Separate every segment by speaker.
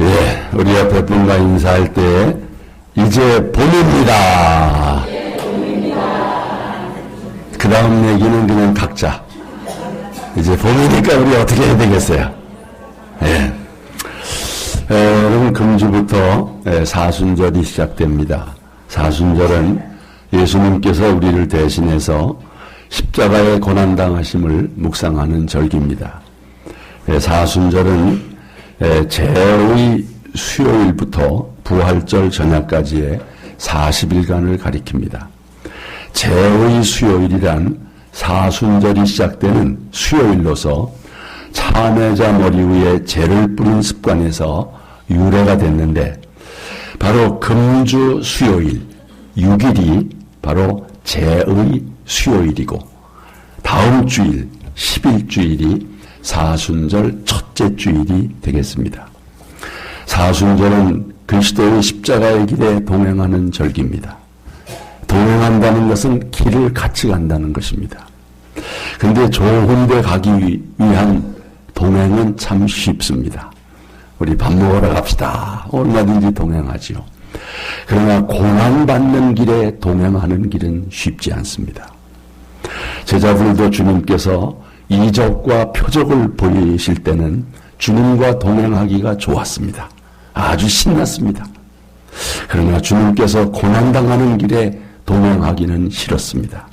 Speaker 1: 예, 우리 옆에 분과 인사할 때 이제 봄입니다. 그 다음 얘기는 그냥 각자. 이제 봄이니까 우리 어떻게 해야 되겠어요? 예. 여러분 금주부터 사순절이 시작됩니다. 사순절은 예수님께서 우리를 대신해서 십자가의 고난당하심을 묵상하는 절기입니다. 사순절은 제의 수요일부터 부활절 전야까지의 40일간을 가리킵니다. 제의 수요일이란 사순절이 시작되는 수요일로서 참회자 머리 위에 재를 뿌린 습관에서 유래가 됐는데, 바로 금주 수요일 6일이 바로 제의 수요일이고, 다음 주일 10일주일이 사순절 첫째 주일이 되겠습니다. 사순절은 그리스도의 십자가의 길에 동행하는 절기입니다. 동행한다는 것은 길을 같이 간다는 것입니다. 근데 좋은 데 가기 위한 동행은 참 쉽습니다. 우리 밥 먹으러 갑시다. 얼마든지 동행하지요. 그러나 고난받는 길에 동행하는 길은 쉽지 않습니다. 제자들도 주님께서 이적과 표적을 보이실 때는 주님과 동행하기가 좋았습니다. 아주 신났습니다. 그러나 주님께서 고난당하는 길에 동행하기는 싫었습니다.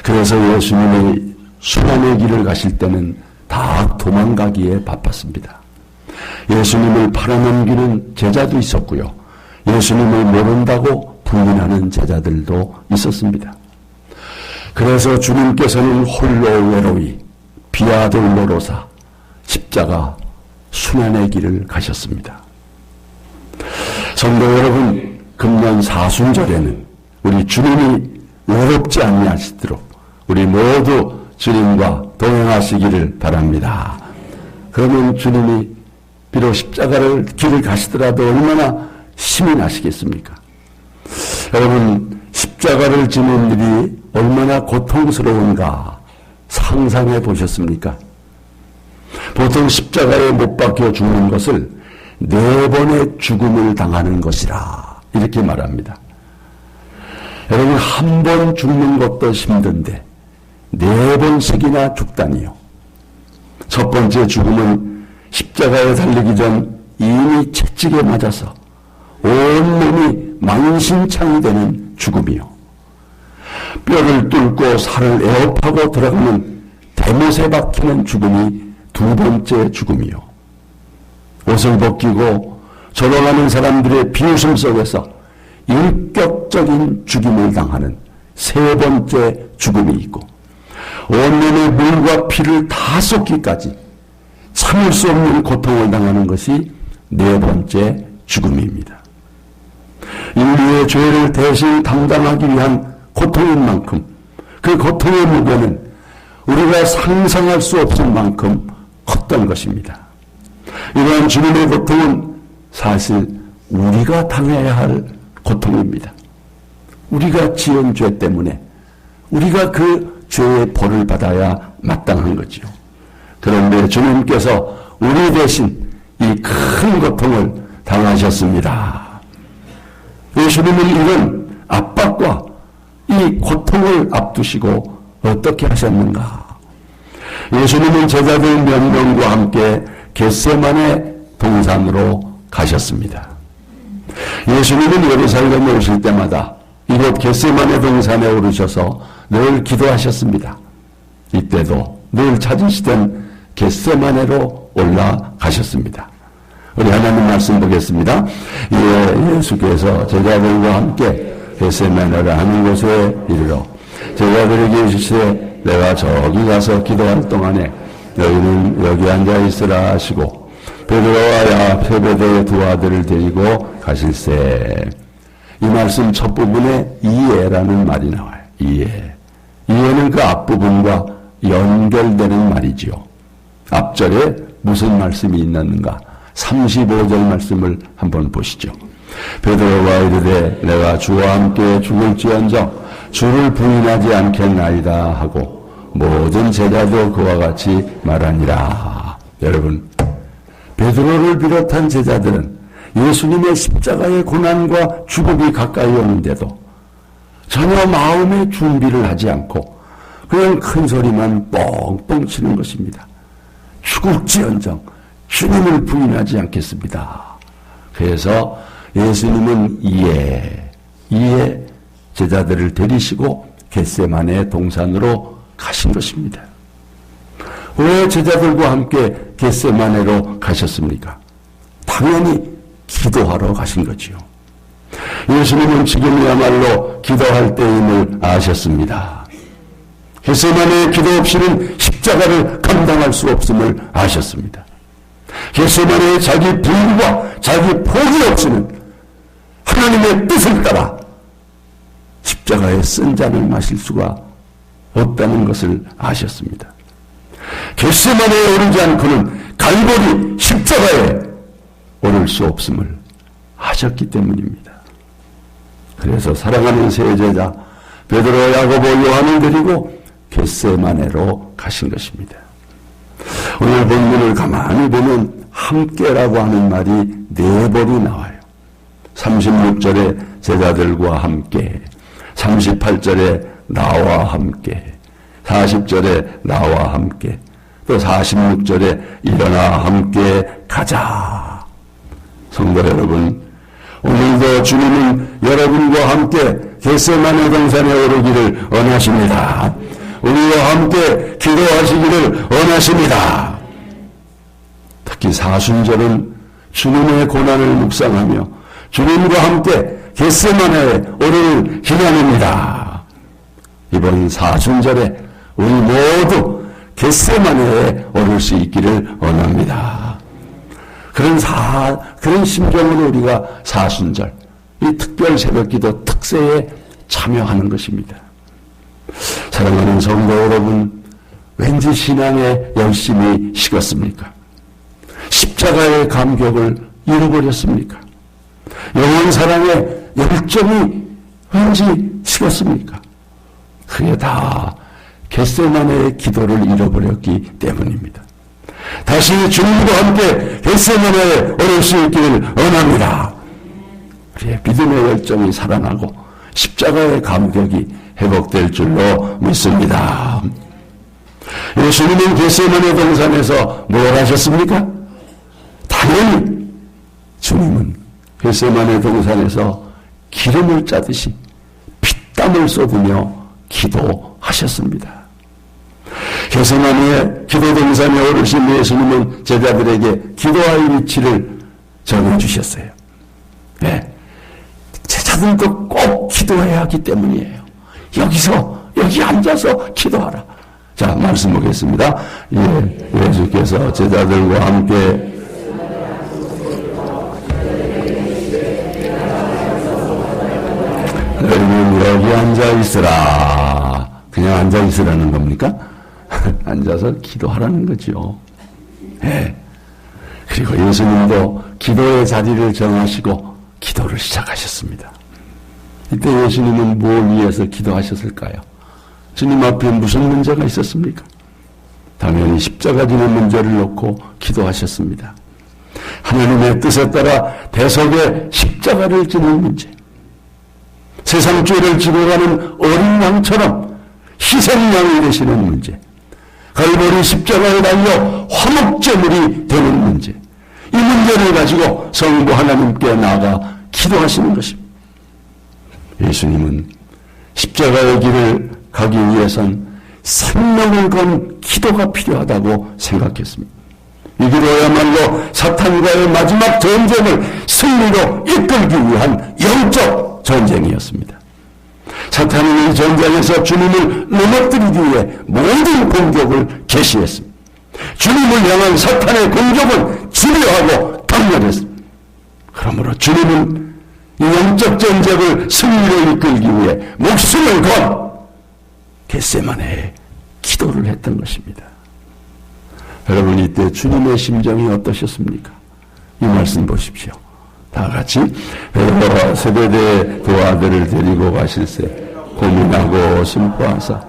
Speaker 1: 그래서 예수님의 순환의 길을 가실 때는 다 도망가기에 바빴습니다. 예수님을 팔아넘기는 제자도 있었고요. 예수님을 모른다고 부인하는 제자들도 있었습니다. 그래서 주님께서는 홀로 외로이 비아 돌로로사 십자가 순환의 길을 가셨습니다. 성도 여러분, 금년 사순절에는 우리 주님이 외롭지 아니하시도록 우리 모두 주님과 동행하시기를 바랍니다. 그러면 주님이 비록 십자가를 길을 가시더라도 얼마나 힘이 나시겠습니까? 여러분, 십자가를 지는 일이 얼마나 고통스러운가 상상해 보셨습니까? 보통 십자가에 못 박혀 죽는 것을 4번의 죽음을 당하는 것이라 이렇게 말합니다. 여러분, 한 번 죽는 것도 힘든데 4번씩이나 죽다니요. 첫 번째 죽음은 십자가에 달리기 전 이미 채찍에 맞아서 온몸이 만신창이 되는 죽음이요. 뼈를 뚫고 살을 에업하고 들어가는 대못에 박히는 죽음이 2번째 죽음이요. 옷을 벗기고 조롱하는 사람들의 비웃음 속에서 인격적인 죽임을 당하는 3번째 죽음이 있고, 온몸에 물과 피를 다 쏟기까지 참을 수 없는 고통을 당하는 것이 4번째 죽음입니다. 인류의 죄를 대신 담당하기 위한 고통인 만큼 그 고통의 무게는 우리가 상상할 수 없을 만큼 컸던 것입니다. 이러한 주님의 고통은 사실 우리가 당해야 할 고통입니다. 우리가 지은 죄 때문에 우리가 그 죄의 벌을 받아야 마땅한 거지요. 그런데 주님께서 우리 대신 이 큰 고통을 당하셨습니다. 예수님은 이런 압박과 이 고통을 앞두시고 어떻게 하셨는가? 예수님은 제자들 몇 명과 함께 겟세마네 동산으로 가셨습니다. 예수님은 예루살렘에 오실 때마다 이곳 겟세마네 동산에 오르셔서 늘 기도하셨습니다. 이때도 늘 찾으시던 겟세마네로 올라가셨습니다. 우리 하나님 말씀 보겠습니다. 예수께서 제자들과 함께 겟세마네라 하는 곳에 이르러 제자들에게 이르시되 내가 저기 가서 기도할 동안에 너희는 여기 앉아 있으라 하시고 베드로와 야베대의 2 아들을 데리고 가실세. 이 말씀 첫 부분에 이해라는 말이 나와요. 이해는 그 앞부분과 연결되는 말이지요. 앞절에 무슨 말씀이 있는가? 35절 말씀을 한번 보시죠. 베드로가 이르되 내가 주와 함께 죽을지언정 주를 부인하지 않겠나이다 하고 모든 제자도 그와 같이 말하니라. 여러분, 베드로를 비롯한 제자들은 예수님의 십자가의 고난과 죽음이 가까이 오는데도 전혀 마음의 준비를 하지 않고 그냥 큰 소리만 뻥뻥 치는 것입니다. 죽을지언정 주님을 부인하지 않겠습니다. 그래서 예수님은 이에 제자들을 데리시고 겟세마네 동산으로 가신 것입니다. 왜 제자들과 함께 겟세마네로 가셨습니까? 당연히 기도하러 가신 거지요. 예수님은 지금이야말로 기도할 때임을 아셨습니다. 겟세마네의 기도 없이는 십자가를 감당할 수 없음을 아셨습니다. 겟세마네의 자기 분과 자기 포기 없이는 하나님의 뜻을 따라 십자가의 쓴 잔을 마실 수가 없다는 것을 아셨습니다. 겟세마네에 오르지 않고는 갈보리 십자가에 오를 수 없음을 아셨기 때문입니다. 그래서 사랑하는 세 제자 베드로, 야고보, 요한을 데리고 겟세마네로 가신 것입니다. 오늘 본문을 가만히 보면 함께라고 하는 말이 4번이 나와요. 36절에 제자들과 함께, 38절에 나와 함께, 40절에 나와 함께, 또 46절에 일어나 함께 가자. 성도 여러분, 오늘도 주님은 여러분과 함께 겟세마네 동산에 오르기를 원하십니다. 우리와 함께 기도하시기를 원하십니다. 특히 사순절은 주님의 고난을 묵상하며 주님과 함께 겟세마네에 오르는 기간입니다. 이번 사순절에 우리 모두 겟세마네에 오를 수 있기를 원합니다. 그런 심정으로 우리가 사순절, 이 특별 새벽기도 특세에 참여하는 것입니다. 사랑하는 성도 여러분, 왠지 신앙에 열심히 식었습니까? 십자가의 감격을 잃어버렸습니까? 영원 사랑의 열정이 왠지 식었습니까? 그게 다 겟세마네의 기도를 잃어버렸기 때문입니다. 다시 주님과 함께 겟세마네에 오를 수 있기를 원합니다. 우리의 믿음의 열정이 살아나고 십자가의 감격이 회복될 줄로 믿습니다. 예수님은 겟세마네 동산에서 뭘 하셨습니까? 당연히 주님은 겟세마네 동산에서 기름을 짜듯이 피땀을 쏟으며 기도하셨습니다. 겟세마네 기도 동산에 오르신 예수님은 제자들에게 기도할 위치를 정해주셨어요. 네. 제자들도 꼭 기도해야 하기 때문이에요. 여기 앉아서 기도하라. 자, 말씀 보겠습니다. 예수께서 제자들과 함께 너희는 여기 앉아 있으라. 그냥 앉아 있으라는 겁니까? 앉아서 기도하라는 거죠. 네. 그리고 예수님도 기도의 자리를 정하시고 기도를 시작하셨습니다. 이때 예수님은 뭘 위해서 기도하셨을까요? 주님 앞에 무슨 문제가 있었습니까? 당연히 십자가 지는 문제를 놓고 기도하셨습니다. 하나님의 뜻에 따라 대속의 십자가를 지는 문제, 세상 죄를 지고 가는 어린 양처럼 희생양이 되시는 문제, 갈보리 십자가에 달려 화목제물이 되는 문제, 이 문제를 가지고 성부 하나님께 나아가 기도하시는 것입니다. 예수님은 십자가의 길을 가기 위해선 생명을 건 기도가 필요하다고 생각했습니다. 이 기도야말로 사탄과의 마지막 전쟁을 승리로 이끌기 위한 영적 전쟁이었습니다. 사탄은 이 전쟁에서 주님을 넘어뜨리기 위해 모든 공격을 개시했습니다. 주님을 향한 사탄의 공격은 집요하고 강렬했습니다. 그러므로 주님은 이 영적 전쟁을 승리로 이끌기 위해 목숨을 건 겟세마네에 기도를 했던 것입니다. 여러분, 이때 주님의 심정이 어떠셨습니까? 이 말씀 보십시오. 다 같이 베드로와 세베대의 두 아들을 데리고 가실새 고민하고 슬퍼하사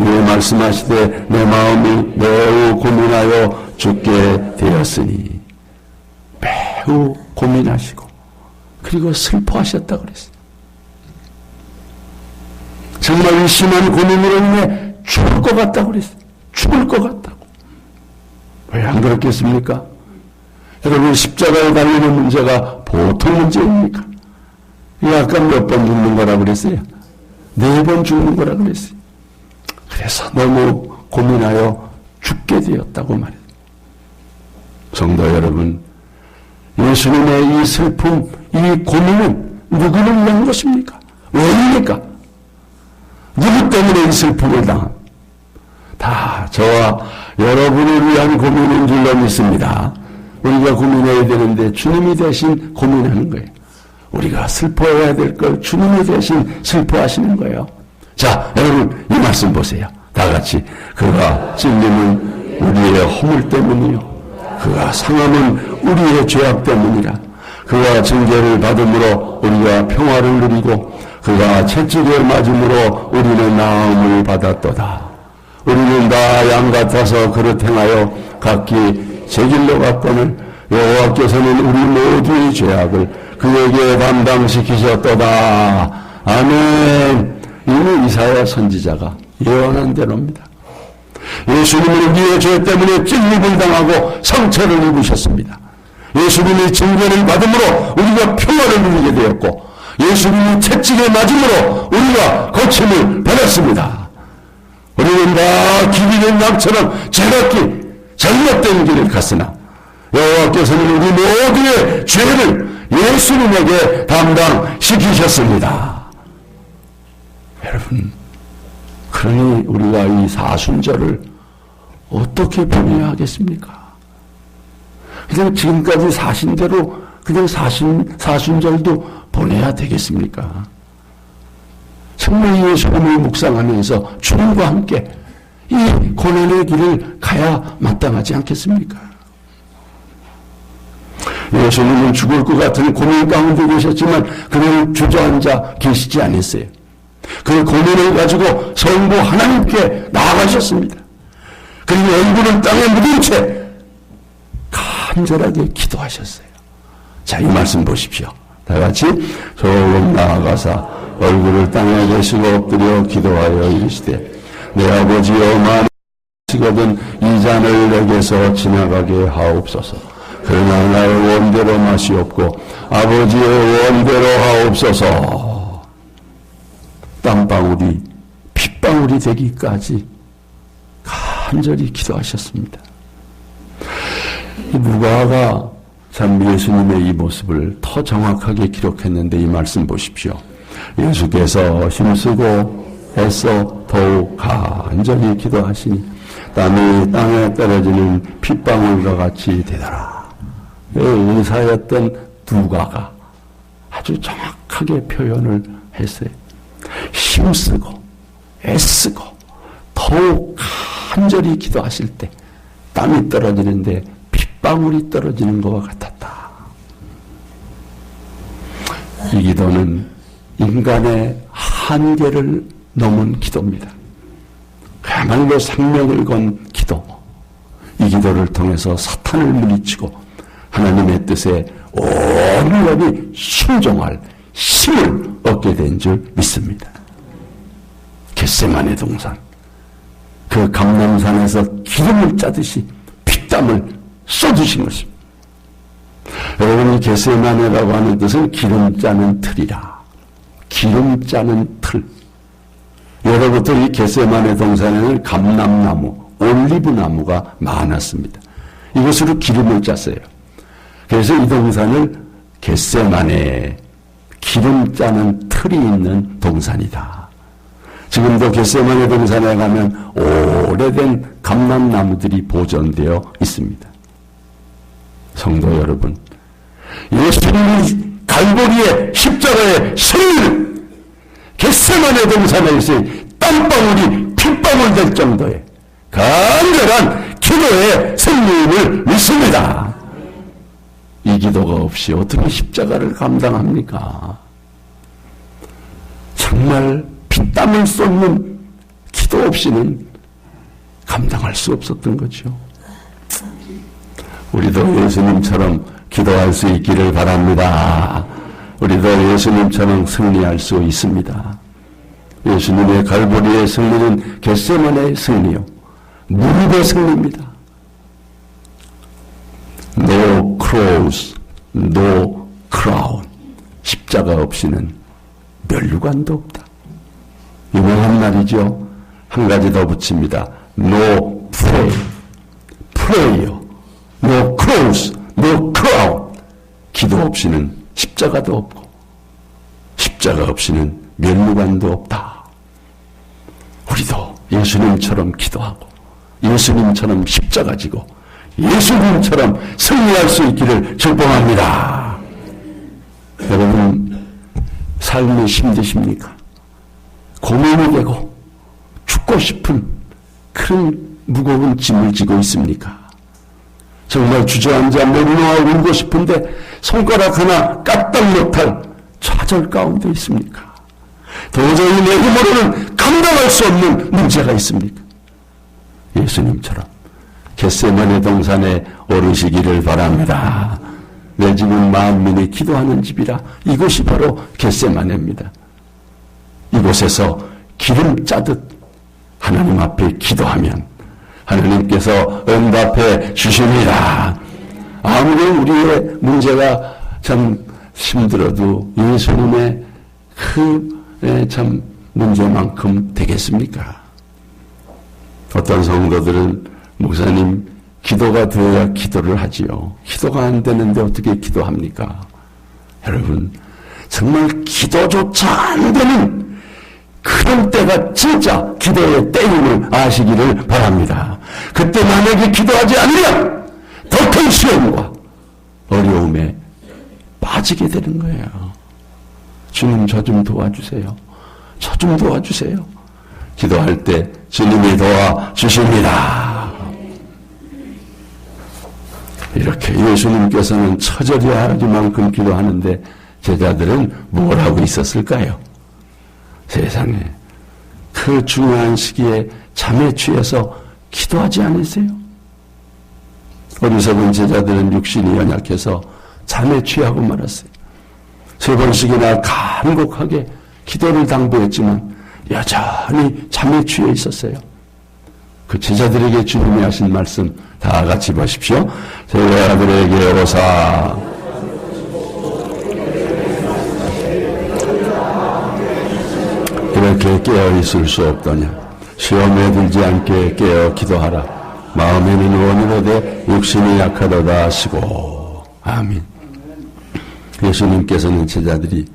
Speaker 1: 이에 말씀하시되 내 마음이 매우 고민하여 죽게 되었으니 매우 고민하시고 그리고 슬퍼하셨다고 그랬어요. 정말 심한 고민으로 인해 죽을 것 같다고 그랬어요. 죽을 것 같다고. 왜 안 그렇겠습니까? 여러분, 십자가에 달리는 문제가 보통 문제입니까? 아까 몇 번 죽는 거라고 그랬어요? 4번 죽는 거라고 그랬어요. 그래서 너무 고민하여 죽게 되었다고 말해요. 성도 여러분, 예수님의 이 슬픔, 이 고민은 누구를 위한 것입니까? 왜입니까? 누구 때문에 이 슬픔을 당함? 다 저와 여러분을 위한 고민인 줄로 믿습니다. 우리가 고민해야 되는데 주님이 대신 고민하는 거예요. 우리가 슬퍼해야 될 걸 주님이 대신 슬퍼하시는 거예요. 자, 여러분 이 말씀 보세요. 다 같이. 그가 찔림은 우리의 허물 때문이요, 그가 상함은 우리의 죄악 때문이라. 그가 징계를 받음으로 우리가 평화를 누리고 그가 채찍에 맞음으로 우리는 나음을 받았도다. 우리는 다 양 같아서 그릇 행하여 각기 제 길로 갔거늘 여호와께서는 우리 모두의 죄악을 그에게 담당시키셨도다. 아멘. 이는 이사야 선지자가 예언한 대로입니다. 예수님은 우리의 죄 때문에 찔림을 당하고 상처를 입으셨습니다. 예수님이 징계를 받음으로 우리가 평화를 누리게 되었고 예수님이 채찍에 맞음으로 우리가 고침을 받았습니다. 우리는 다 기비된 양처럼 제각기 잘못된 길을 갔으나 여호와께서는 우리 모두의 죄를 예수님에게 담당시키셨습니다. 여러분, 그러니 우리가 이 사순절을 어떻게 보내야 하겠습니까? 그냥 지금까지 사신 대로 그냥 사순절도 보내야 되겠습니까? 정말 예수님을 묵상하면서 주님과 함께 이 고난의 길을 가야 마땅하지 않겠습니까? 예수님은 죽을 것 같은 고민 가운데 계셨지만 그는 주저앉아 계시지 않았어요. 그 고민을 가지고 성부 하나님께 나아가셨습니다. 그리고 얼굴을 땅에 묻은 채 간절하게 기도하셨어요. 자, 이 말씀 보십시오. 다 같이 조금 나아가사 얼굴을 땅에 대시고 엎드려 기도하여 이르시되 내 아버지여 만하시거든 이 잔을 내게서 지나가게 하옵소서. 그러나 나의 원대로 마시옵고 아버지의 원대로 하옵소서. 땀방울이 핏방울이 되기까지 간절히 기도하셨습니다. 누가가 참 예수님의 이 모습을 더 정확하게 기록했는데 이 말씀 보십시오. 예수께서 힘쓰고 애써 더욱 간절히 기도하시니 땀이 땅에 떨어지는 핏방울과 같이 되더라. 의사였던 누가가 아주 정확하게 표현을 했어요. 힘쓰고 애쓰고 더욱 간절히 기도하실 때 땀이 떨어지는데 핏방울이 떨어지는 것과 같았다. 이 기도는 인간의 한계를 넘은 기도입니다. 그야말로 생명을 건 기도. 이 기도를 통해서 사탄을 물리치고 하나님의 뜻에 온전히 순종할 힘을 얻게 된 줄 믿습니다. 겟세마네 동산, 그 감람산에서 기름을 짜듯이 피땀을 쏟으신 것입니다. 여러분, 이 겟세마네라고 하는 뜻은 기름 짜는 틀이라. 기름 짜는 틀. 예로부터 이 겟세마네 동산에는 감람나무, 올리브나무가 많았습니다. 이것으로 기름을 짰어요. 그래서 이 동산을 겟세마네, 기름 짜는 틀이 있는 동산이다. 지금도 겟세마네 동산에 가면 오래된 감람나무들이 보존되어 있습니다. 성도 여러분, 예수님이 갈보리의 십자가의 승리를 겟세마네 동산에서 땀방울이 핏방울 될 정도의 간절한 기도의 승리임을 믿습니다. 이 기도가 없이 어떻게 십자가를 감당합니까? 정말 피땀을 쏟는 기도 없이는 감당할 수 없었던 거죠. 우리도 예수님처럼 기도할 수 있기를 바랍니다. 우리도 예수님처럼 승리할 수 있습니다. 예수님의 갈보리의 승리는 겟세마네의 승리요, 무릎의 승리입니다. No cross, no crown. 십자가 없이는 면류관도 없다. 유명한 말이죠. 한 가지 더 붙입니다. No prayer, no cross, no crown. 기도 없이는 십자가도 없고 십자가 없이는 면류관도 없다. 우리도 예수님처럼 기도하고 예수님처럼 십자가 지고 예수님처럼 승리할 수 있기를 축복합니다. 여러분, 삶이 힘드십니까? 고민이 되고 죽고 싶은 큰 무거운 짐을 지고 있습니까? 정말 주저앉아 맹로하고 울고 싶은데 손가락 하나 까딱 못할 좌절 가운데 있습니까? 도저히 내 힘으로는 감당할 수 없는 문제가 있습니까? 예수님처럼 겟세마네 동산에 오르시기를 바랍니다. 내 집은 만민이 기도하는 집이라. 이곳이 바로 겟세마네입니다. 이곳에서 기름 짜듯 하나님 앞에 기도하면 하나님께서 응답해 주십니다. 아무리 우리의 문제가 참 힘들어도 예수님의 그 참 문제만큼 되겠습니까? 어떤 성도들은 목사님, 기도가 되어야 기도를 하지요. 기도가 안 되는데 어떻게 기도합니까? 여러분, 정말 기도조차 안 되는 그런 때가 진짜 기도의 때임을 아시기를 바랍니다. 그때 만약에 기도하지 않으면 더 큰 시험과 어려움에 빠지게 되는 거예요. 주님, 저 좀 도와주세요. 저 좀 도와주세요. 기도할 때 주님이 도와주십니다. 이렇게 예수님께서는 처절히 하기만큼 기도하는데 제자들은 뭘 하고 있었을까요? 세상에 그 중요한 시기에 잠에 취해서 기도하지 않으세요? 어리석은 제자들은 육신이 연약해서 잠에 취하고 말았어요. 3번씩이나 간곡하게 기도를 당부했지만 여전히 잠에 취해 있었어요. 그 제자들에게 주님이 하신 말씀 다 같이 보십시오. 제자들에게 오사 이렇게 깨어 있을 수 없더냐. 시험에 들지 않게 깨어 기도하라. 마음에는 원이로되 육신이 약하도다 하시고. 아멘. 예수님께서는 제자들이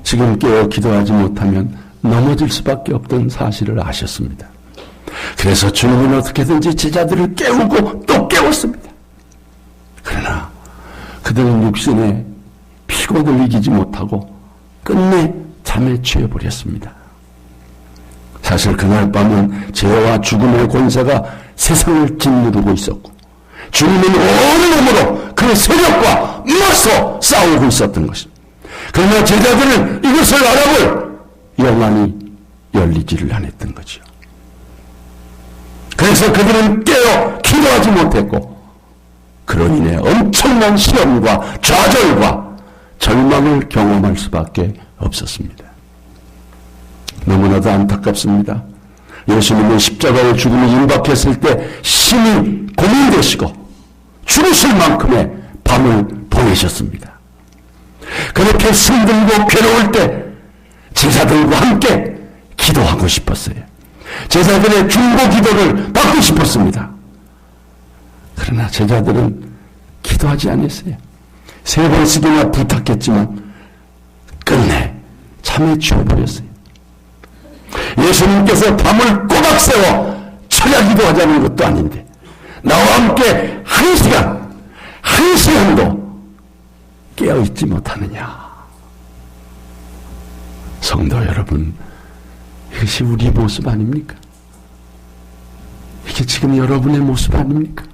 Speaker 1: 지금 깨어 기도하지 못하면 넘어질 수밖에 없던 사실을 아셨습니다. 그래서 주님은 어떻게든지 제자들을 깨우고 또 깨웠습니다. 그러나 그들은 육신의 피곤을 이기지 못하고 끝내 잠에 취해버렸습니다. 사실 그날 밤은 죄와 죽음의 권세가 세상을 짓누르고 있었고 주님은 온몸으로 그 세력과 맞서 싸우고 있었던 것입니다. 그러나 제자들은 이것을 알아볼 영안이 열리지를 않았던 거죠. 그래서 그들은 깨어 기도하지 못했고 그로 인해 엄청난 시험과 좌절과 절망을 경험할 수밖에 없었습니다. 너무나도 안타깝습니다. 예수님은 십자가의 죽음이 임박했을 때 심히 고민되시고 죽으실 만큼의 밤을 보내셨습니다. 그렇게 힘들고 괴로울 때 제자들과 함께 기도하고 싶었어요. 제자들의 중보 기도를 받고 싶었습니다. 그러나 제자들은 기도하지 않았어요. 3번씩이나 부탁했지만 끝내 잠에 취해버렸어요. 예수님께서 밤을 꼬박 세워 철야 기도하자는 것도 아닌데 나와 함께 1시간도 깨어있지 못하느냐. 성도 여러분, 이것이 우리 모습 아닙니까? 이게 지금 여러분의 모습 아닙니까?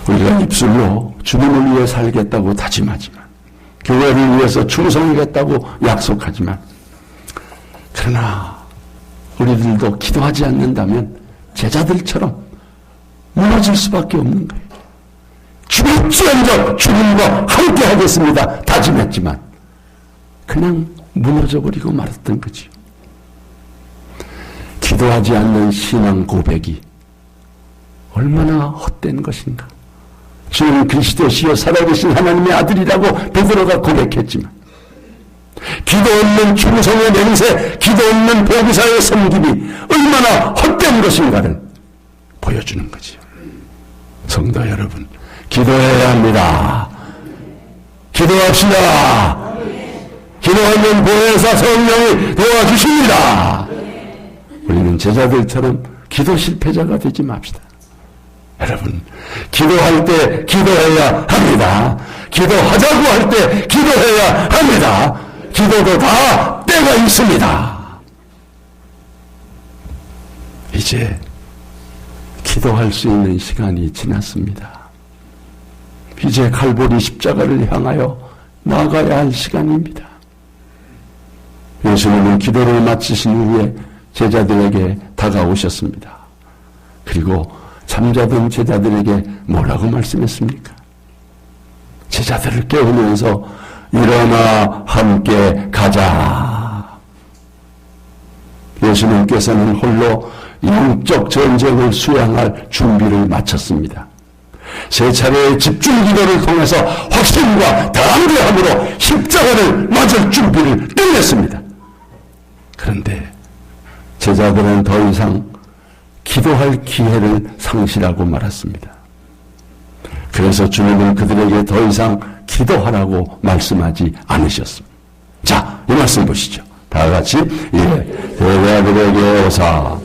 Speaker 1: 우리가 입술로 주님을 위해 살겠다고 다짐하지만 교회를 위해서 충성하겠다고 약속하지만 그러나 우리들도 기도하지 않는다면 제자들처럼 무너질 무너질 수밖에 없는 거예요. 죽을지언정 주님과 함께 하겠습니다 다짐했지만 그냥 무너져버리고 말았던 거죠. 기도하지 않는 신앙 고백이 얼마나 헛된 것인가. 주는 그리스도시요 살아계신 하나님의 아들이라고 베드로가 고백했지만 기도 없는 충성의 맹세, 기도 없는 보기사의 섬김이 얼마나 헛된 것인가를 보여주는 거죠. 성도 여러분, 기도해야 합니다. 기도합시다. 기도하면 보혜사 성령이 도와주십니다. 우리는 제자들처럼 기도 실패자가 되지 맙시다. 여러분, 기도할 때 기도해야 합니다. 기도하자고 할 때 기도해야 합니다. 기도도 다 때가 있습니다. 이제 기도할 수 있는 시간이 지났습니다. 이제 갈보리 십자가를 향하여 나아가야 할 시간입니다. 예수님은 기도를 마치신 후에 제자들에게 다가오셨습니다. 그리고 잠자던 제자들에게 뭐라고 말씀했습니까? 제자들을 깨우면서 일어나 함께 가자. 예수님께서는 홀로 영적 전쟁을 수행할 준비를 마쳤습니다. 세 차례의 집중 기도를 통해서 확신과 담대함으로 십자가를 맞을 준비를 끝냈습니다. 그런데 제자들은 더 이상 기도할 기회를 상실하고 말았습니다. 그래서 주님은 그들에게 더 이상 기도하라고 말씀하지 않으셨습니다. 자, 이 말씀 보시죠. 다 같이 제자들에게 오사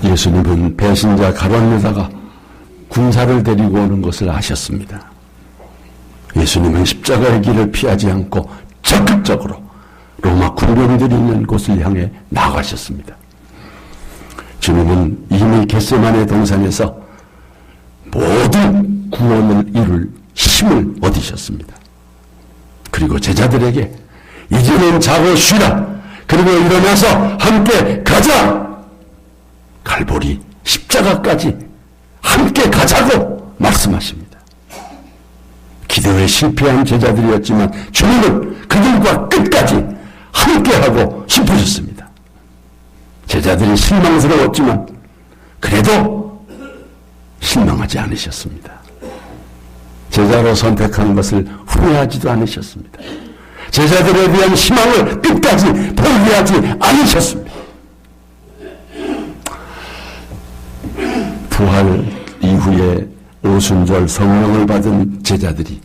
Speaker 1: 예수님은 배신자 가룟유다가 군사를 데리고 오는 것을 아셨습니다. 예수님은 십자가의 길을 피하지 않고 적극적으로 로마 군병들이 있는 곳을 향해 나가셨습니다. 주님은 이미 겟세마네 동산에서 모든 구원을 이룰 힘을 얻으셨습니다. 그리고 제자들에게 이제는 자고 쉬라. 그리고 일어나서 함께 가자. 갈보리 십자가까지 함께 가자고 말씀하십니다. 기도에 실패한 제자들이었지만 주님은 그들과 끝까지 함께하고 싶으셨습니다. 제자들이 실망스러웠지만 그래도 실망하지 않으셨습니다. 제자로 선택한 것을 후회하지도 않으셨습니다. 제자들에 대한 희망을 끝까지 포기하지 않으셨습니다. 부활 이후에 오순절 성령을 받은 제자들이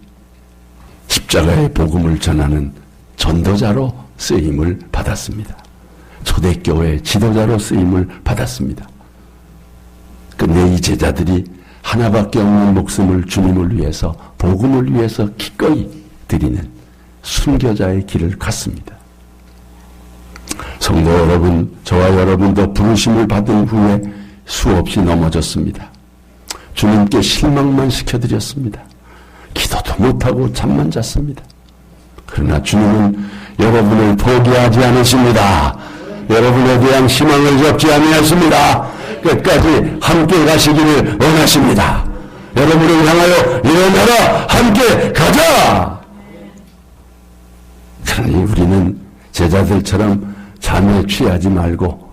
Speaker 1: 십자가의 복음을 전하는 전도자로 쓰임을 받았습니다. 초대교회 지도자로 쓰임을 받았습니다. 근데 이 제자들이 하나밖에 없는 목숨을 주님을 위해서, 복음을 위해서 기꺼이 드리는 순교자의 길을 갔습니다. 성도 여러분, 저와 여러분도 부르심을 받은 후에 수없이 넘어졌습니다. 주님께 실망만 시켜드렸습니다. 기도도 못하고 잠만 잤습니다. 그러나 주님은 여러분을 포기하지 않으십니다. 여러분에 대한 희망을 접지 아니하십니다. 끝까지 함께 가시기를 원하십니다. 여러분을 향하여 일어나라, 함께 가자. 그러니 우리는 제자들처럼 잠에 취하지 말고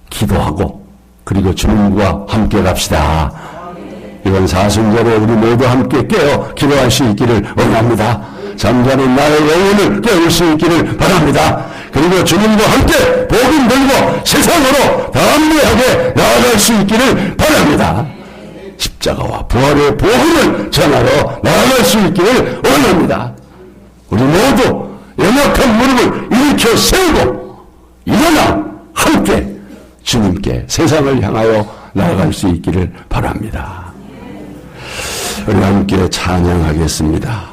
Speaker 1: 기도하고 그리고 주님과 함께 갑시다. 이번 사순절에 우리 모두 함께 깨어 기도할 수 있기를 원합니다. 잠자는 나의 영혼을 깨울 수 있기를 바랍니다. 그리고 주님과 함께 복음 들고 세상으로 담대하게 나아갈 수 있기를 바랍니다. 십자가와 부활의 복음을 전하러 나아갈 수 있기를 원합니다. 우리 모두 연약한 무릎을 일으켜 세우고 일어나 함께 주님께 세상을 향하여 나아갈 수 있기를 바랍니다. 우리 함께 찬양하겠습니다.